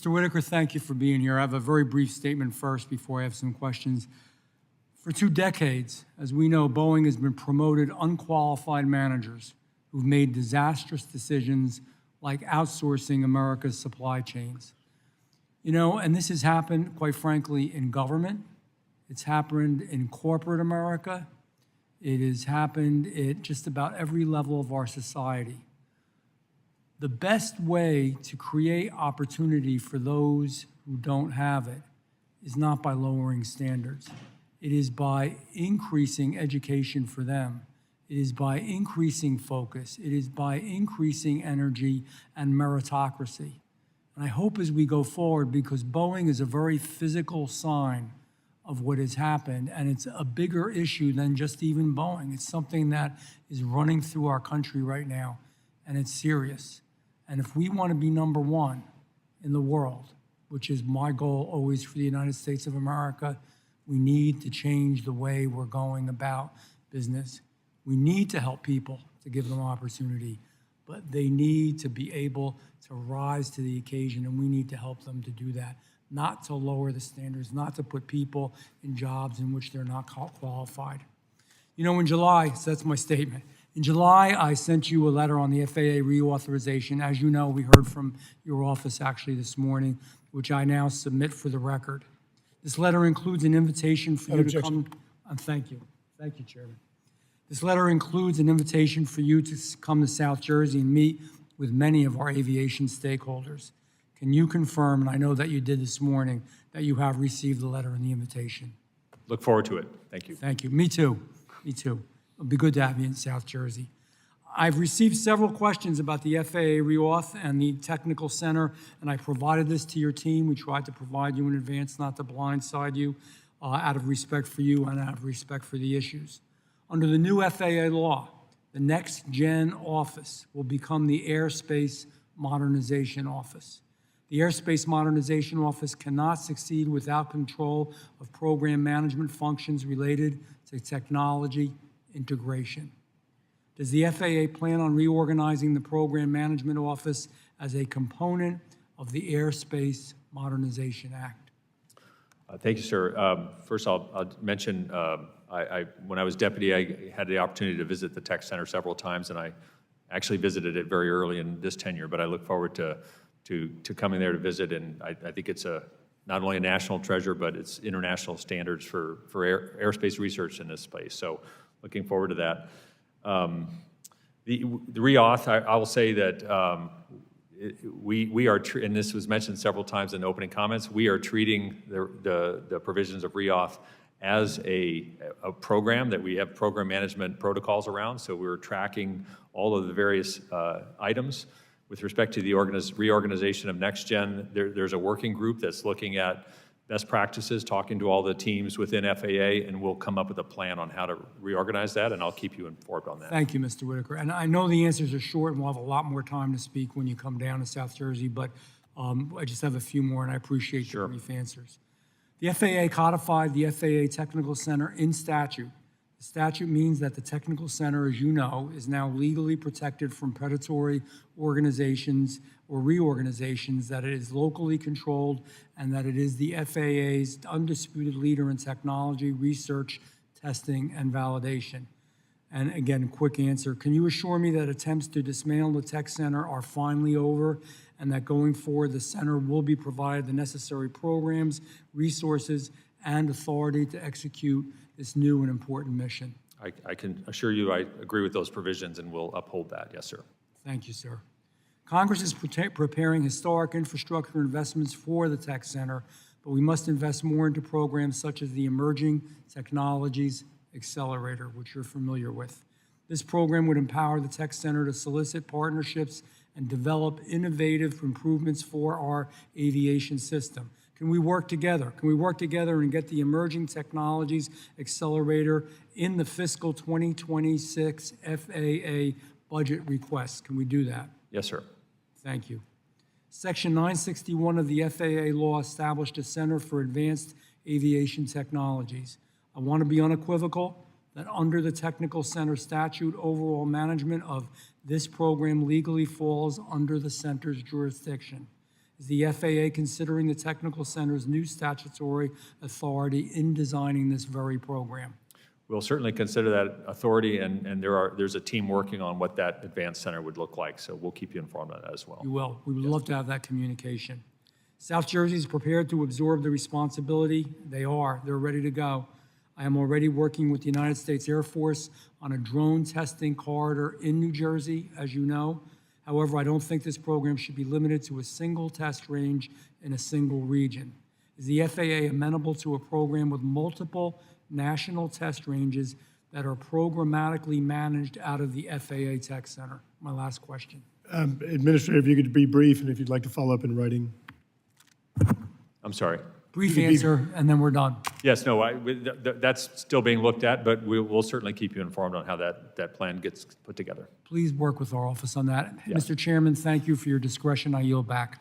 Mr. Whitaker, thank you for being here. I have a very brief statement first before I have some questions. For 2 decades, as we know, Boeing has been promoted unqualified managers who've made disastrous decisions like outsourcing America's supply chains. You know, and this has happened, quite frankly, in government. It's happened in corporate America. It has happened at just about every level of our society. The best way to create opportunity for those who don't have it is not by lowering standards. It is by increasing education for them. It is by increasing focus. It is by increasing energy and meritocracy. And I hope as we go forward, because Boeing is a very physical sign of what has happened, and it's a bigger issue than just even Boeing. It's something that is running through our country right now, and it's serious. And if we want to be number one in the world, which is my goal always for the United States of America, we need to change the way we're going about business. We need to help people to give them opportunity, but they need to be able to rise to the occasion, and we need to help them to do that, not to lower the standards, not to put people in jobs in which they're not qualified. You know, in July, so that's my statement. In July, I sent you a letter on the FAA reauthorization. As you know, we heard from your office actually this morning, which I now submit for the record. This letter includes an invitation for you to come. Thank you. Thank you, Chairman. This letter includes an invitation for you to come to South Jersey and meet with many of our aviation stakeholders. Can you confirm, and I know that you did this morning, that you have received the letter and the invitation? Look forward to it. Thank you. Thank you. Me too. Me too. It'll be good to have you in South Jersey. I've received several questions about the FAA reauth and the Technical Center, and I provided this to your team. We tried to provide you in advance, not to blindside you, out of respect for you and out of respect for the issues. Under the new FAA law, the Next Gen Office will become the Airspace Modernization Office. The Airspace Modernization Office cannot succeed without control of program management functions related to technology integration. Does the FAA plan on reorganizing the Program Management Office as a component of the Airspace Modernization Act? Thank you, sir. First, I'll mention when I was deputy, I had the opportunity to visit the Tech Center several times, and I actually visited it very early in this tenure, but I look forward to coming there to visit, and I think it's not only a national treasure, but it's international standards for airspace research in this space. So looking forward to that. The reauth, I will say that we are, and this was mentioned several times in the opening comments, we are treating the provisions of reauth as a program that we have program management protocols around. So we're tracking all of the various items. With respect to the reorganization of NextGen, there's a working group that's looking at best practices, talking to all the teams within FAA, and we'll come up with a plan on how to reorganize that, and I'll keep you informed on that. Thank you, Mr. Whitaker. And I know the answers are short, and we'll have a lot more time to speak when you come down to South Jersey, but I just have a few more, and I appreciate your brief answers. The FAA codified the FAA Technical Center in statute. The statute means that the Technical Center, as you know, is now legally protected from predatory organizations or reorganizations, that it is locally controlled, and that it is the FAA's undisputed leader in technology, research, testing, and validation. And again, quick answer, can you assure me that attempts to dismantle the Tech Center are finally over, and that going forward, the center will be provided the necessary programs, resources, and authority to execute this new and important mission? I can assure you I agree with those provisions and will uphold that. Yes, sir. Thank you, sir. Congress is preparing historic infrastructure investments for the Tech Center, but we must invest more into programs such as the Emerging Technologies Accelerator, which you're familiar with. This program would empower the Tech Center to solicit partnerships and develop innovative improvements for our aviation system. Can we work together? Can we work together and get the Emerging Technologies Accelerator in the fiscal 2026 FAA budget request? Can we do that? Yes, sir. Thank you. Section 961 of the FAA law established a Center for Advanced Aviation Technologies. I want to be unequivocal that under the Technical Center statute, overall management of this program legally falls under the center's jurisdiction. Is the FAA considering the Technical Center's new statutory authority in designing this very program? We'll certainly consider that authority, and there's a team working on what that advanced center would look like, so we'll keep you informed on that as well. You will. We would love to have that communication. South Jersey is prepared to absorb the responsibility. They are. They're ready to go. I am already working with the United States Air Force on a drone testing corridor in New Jersey, as you know. However, I don't think this program should be limited to a single test range in a single region. Is the FAA amenable to a program with multiple national test ranges that are programmatically managed out of the FAA Tech Center? My last question. Administrator, if you could be brief, and if you'd like to follow up in writing. I'm sorry. Brief answer, and then we're done. Yes, no, that's still being looked at, but we'll certainly keep you informed on how that plan gets put together. Please work with our office on that. Mr. Chairman, thank you for your discretion. I yield back.